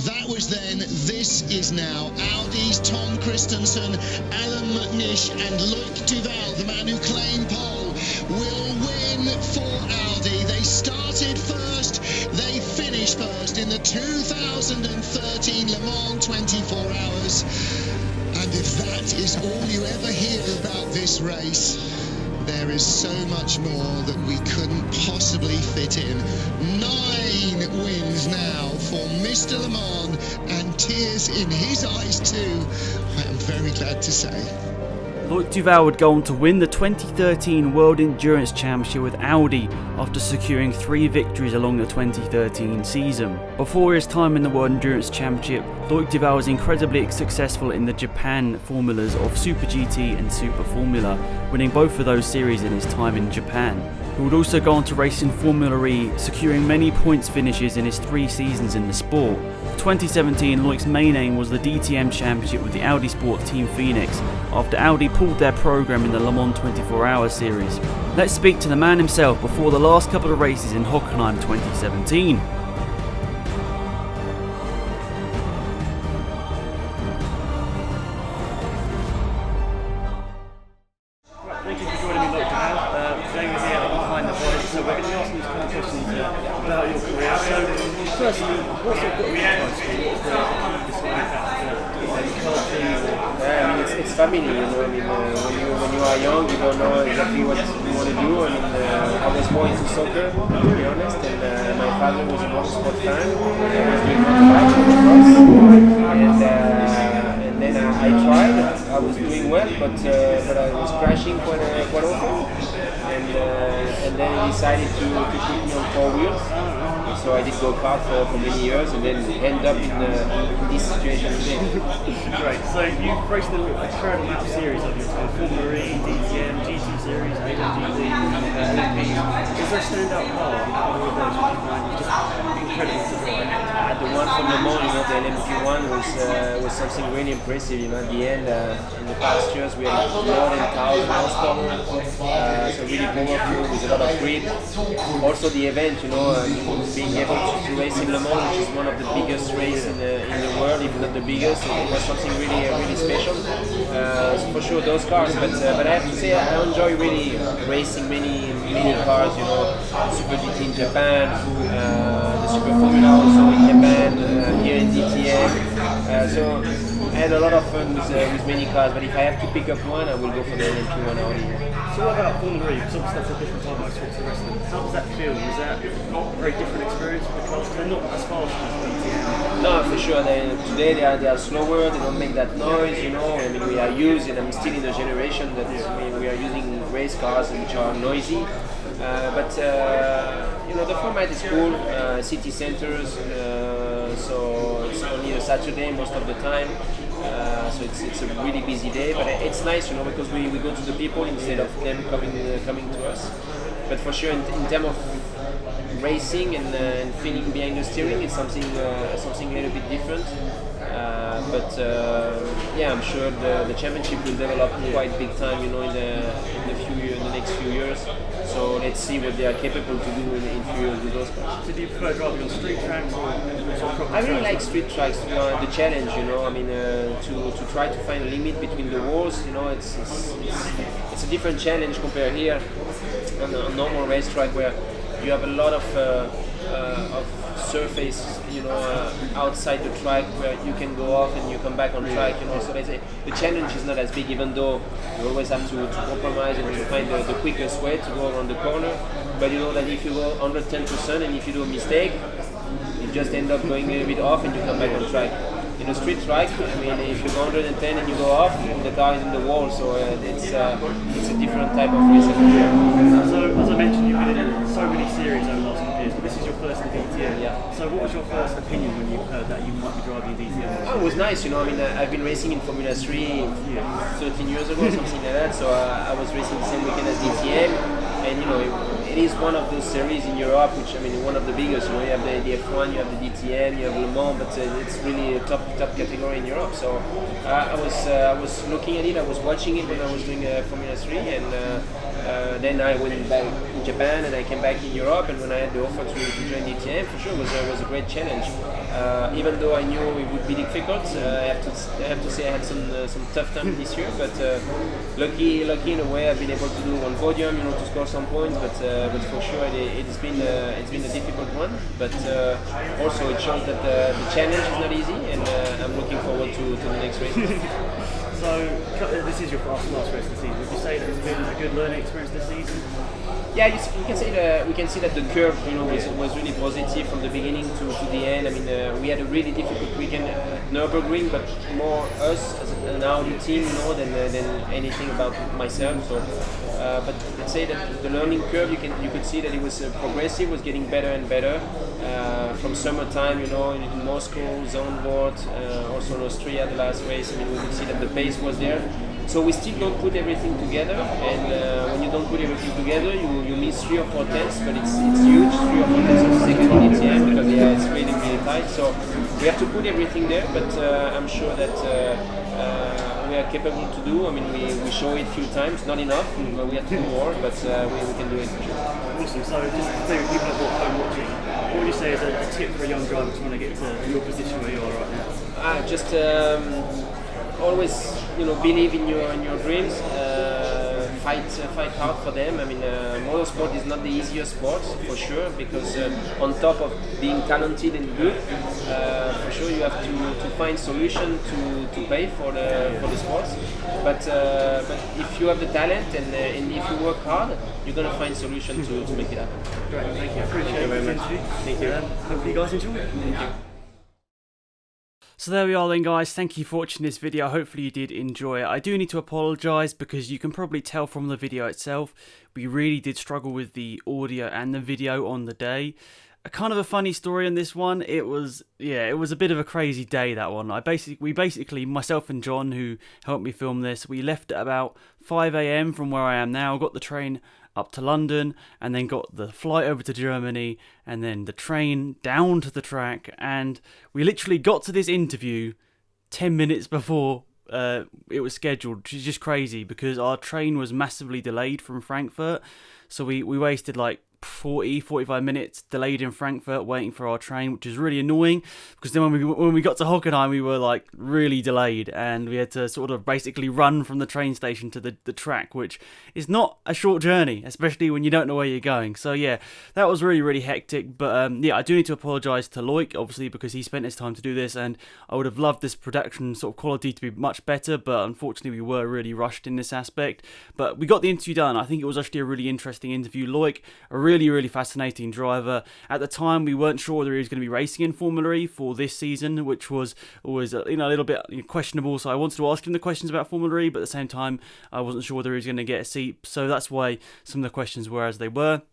That was then, this is now. Audi's Tom Christensen, Alan McNish and Loic Duval, the man who claimed pole, will win for Audi. They started first, they finished first in the 2013 Le Mans 24 Hours. And if that is all you ever hear about this race, there is so much more that we couldn't possibly fit in. 9 wins now for Mr. Le Mans, and tears in his eyes too, I am very glad to say. Loic Duval would go on to win the 2013 World Endurance Championship with Audi after securing 3 victories along the 2013 season. Before his time in the World Endurance Championship, Loic Duval was incredibly successful in the Japan formulas of Super GT and Super Formula, winning both of those series in his time in Japan. He would also go on to race in Formula E, securing many points finishes in his 3 seasons in the sport. For 2017, Loic's main aim was the DTM Championship with the Audi Sport Team Phoenix, after Audi pulled their program in the Le Mans 24 Hour Series. Let's speak to the man himself before the last couple of races in Hockenheim 2017. Thank you for joining me, Loic Duval. Today we're here behind the voice, so we're going to ask you some questions about your career. So, firstly, what sort of got you into high school? What was the key deciding factor? It's family, you know. When you are young, you don't know exactly what you want to do. I was more into soccer, to be honest, and my father was a motorsport fan. I was doing motorbike and then I tried. I was doing well, but I was crashing quite often. And then he decided to put me on 4 wheels. So I did go-kart for many years and then end up in this situation today. Great, so you've raced a fair amount of series of your time, Formula E, DTM, GT Series, AWD, LMP. Is there a standout car in all of those which you find just incredible to drive? The one from Le Mans, the LMP one was something really impressive. At the end, in the past years, we had more than 1,000 horsepower, so really powerful with a lot of grip. Also the event, being able to race in Le Mans, which is one of the biggest races in the world, if not the biggest, it was something really special. So for sure those cars, but I have to say I enjoy really racing many cars. Super GT in Japan, the Super Formula also in Japan, here in DTM. So I had a lot of fun with many cars, but if I have to pick up one, I will go for the LMP1 Audi. So what about Formula E? Because obviously that's a different type of motorsport to the rest of them. How does that feel? Is that a very different experience with the cars? Because they're not as fast as DTM. No, for sure. Today they are slower. They don't make that noise. We are used, and I'm still in a generation that we are using race cars which are noisy. But the format is cool. City centers. So it's only a Saturday most of the time. So it's a really busy day, but it's nice, because we go to the people instead of them coming to us. But for sure, in terms of racing and feeling behind the steering, it's something a little bit different. I'm sure the championship will develop quite big time, in the next few years. So let's see what they are capable to do in few years with those cars. So do you prefer driving on street tracks or I really like street tracks, the challenge, to try to find a limit between the walls, it's a different challenge compared here on a normal racetrack where you have a lot of surface, outside the track where you can go off and you come back on track, so the challenge is not as big, even though you always have to compromise and to find the quickest way to go around the corner. But you know that if you go 110% and if you do a mistake, you just end up going a little bit off and you come back on track. In a street track, if you go 110 and you go off, the car is in the wall, so it's a different type of racing. So, as I mentioned, you've been in so many series over the last couple of years, but this is your first in DTM. Yeah. So, what was your first opinion when you heard that you might be driving DTM? Oh, it was nice, I've been racing in Formula 3 13 years ago, something like that, so I was racing the same weekend as DTM, and it is one of those series in Europe, which one of the biggest. You have the F1, you have the DTM, you have Le Mans, but it's really a top category in Europe. So I was looking at it, I was watching it when I was doing Formula 3, and Then I went back in Japan, and I came back in Europe. And when I had the offer to join DTM, for sure it was a great challenge. Even though I knew it would be difficult, I have to say I had some tough time this year. But lucky in a way, I've been able to do one podium, to score some points. But for sure it's been a difficult one. But also it shows that the challenge is not easy, and I'm looking forward to the next race. So this is your last race of the season. Would you say that it's been a good learning experience this season? Yeah, we can see that the curve, was really positive from the beginning to the end. I mean, we had a really difficult weekend at Nürburgring, but more us as an Audi team, than anything about myself. So, but let's say that the learning curve, you could see that it was progressive, was getting better and better. From summertime, in Moscow, Zandvoort, also in Austria, the last race. I mean, we could see that the pace was there. So we still don't put everything together, and when you don't put everything together, you miss 3 or 4 tenths, but it's huge, 3 or 4 tenths of second in DTM, because it's really, really tight. So we have to put everything there, but I'm sure that we are capable to do. I mean, we show it a few times, not enough, but we have to do more, but we can do it for sure. Awesome. So just for people at home watching, what would you say is a tip for a young driver trying to get to your position where you are right now? Just always, believe in your dreams. Fight hard for them. I mean, motorsport is not the easiest sport for sure, because on top of being talented and good, for sure you have to find solution to pay for the sports. But if you have the talent and if you work hard, you're gonna find solution to make it happen. Great, thank you. I appreciate Thank you very much. Thank you. Hopefully you guys enjoy it. Thank you. So there we are then, guys. Thank you for watching this video. Hopefully you did enjoy it. I do need to apologise, because you can probably tell from the video itself, we really did struggle with the audio and the video on the day. A kind of a funny story on this one. It was a bit of a crazy day, that one. We basically, myself and John, who helped me film this, we left at about 5 AM from where I am now, got the train up to London, and then got the flight over to Germany, and then the train down to the track, and we literally got to this interview 10 minutes before it was scheduled, which is just crazy, because our train was massively delayed from Frankfurt, so we wasted like 45 minutes delayed in Frankfurt waiting for our train, which is really annoying, because then when we got to Hockenheim, we were like really delayed, and we had to sort of basically run from the train station to the track, which is not a short journey, especially when you don't know where you're going. So yeah, that was really, really hectic. But yeah, I do need to apologise to Loic, obviously, because he spent his time to do this, and I would have loved this production sort of quality to be much better, but unfortunately we were really rushed in this aspect. But we got the interview done. I think it was actually a really interesting interview. Loic, a really fascinating driver. At the time, we weren't sure whether he was going to be racing in Formula E for this season, which was always a little bit questionable. So I wanted to ask him the questions about Formula E, but at the same time, I wasn't sure whether he was going to get a seat. So that's why some of the questions were as they were.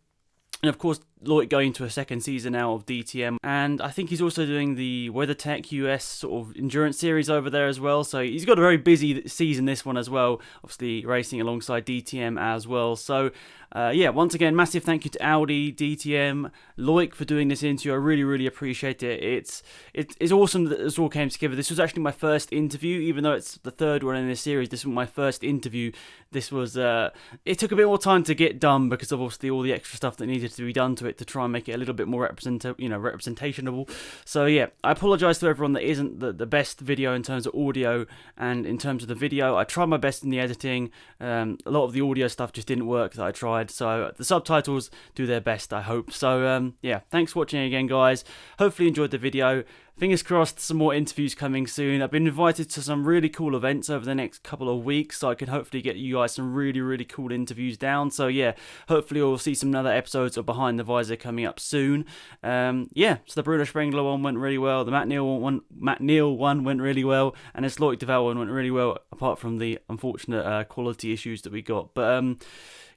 And of course, Loic going to a second season now of DTM, and I think he's also doing the WeatherTech US sort of endurance series over there as well, so he's got a very busy season, this one as well, obviously racing alongside DTM as well. So yeah, once again, massive thank you to Audi, DTM, Loic for doing this interview. I really, really appreciate it. It's awesome that this all came together. This was actually my first interview, even though it's the third one in this series. This was my first interview. This was it took a bit more time to get done, because of obviously all the extra stuff that needed to be done to it to try and make it a little bit more representationable. So yeah, I apologise to everyone that isn't the best video in terms of audio and in terms of the video. I tried my best in the editing. A lot of the audio stuff just didn't work that I tried, so the subtitles do their best, I hope. So yeah, thanks for watching again, guys. Hopefully you enjoyed the video. Fingers crossed, some more interviews coming soon. I've been invited to some really cool events over the next couple of weeks, so I can hopefully get you guys some really, really cool interviews down. So yeah, hopefully we'll see some other episodes of Behind the Visor coming up soon. Yeah, so the Bruno Sprengler one went really well, the Matt Neal one went really well, and this Loic Duval one went really well, apart from the unfortunate quality issues that we got. But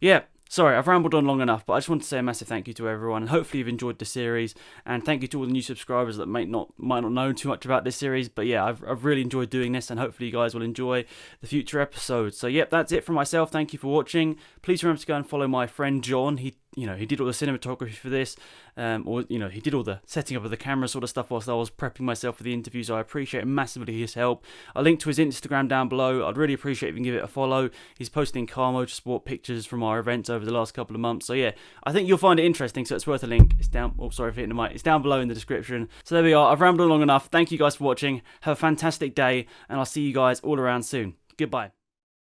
yeah, sorry, I've rambled on long enough, but I just want to say a massive thank you to everyone, and hopefully you've enjoyed the series, and thank you to all the new subscribers that might not know too much about this series. But yeah, I've really enjoyed doing this, and hopefully you guys will enjoy the future episodes. So yep, that's it from myself. Thank you for watching. Please remember to go and follow my friend John. He you know, he did all the cinematography for this, or, you know, he did all the setting up of the camera sort of stuff whilst I was prepping myself for the interview, so I appreciate massively his help. I'll link to his Instagram down below. I'd really appreciate if you can give it a follow. He's posting car motorsport pictures from our events over the last couple of months, so yeah, I think you'll find it interesting, so it's worth a link. It's down, oh, sorry for hitting the mic, it's down below in the description. So there we are, I've rambled long enough. Thank you guys for watching, have a fantastic day, and I'll see you guys all around soon. Goodbye.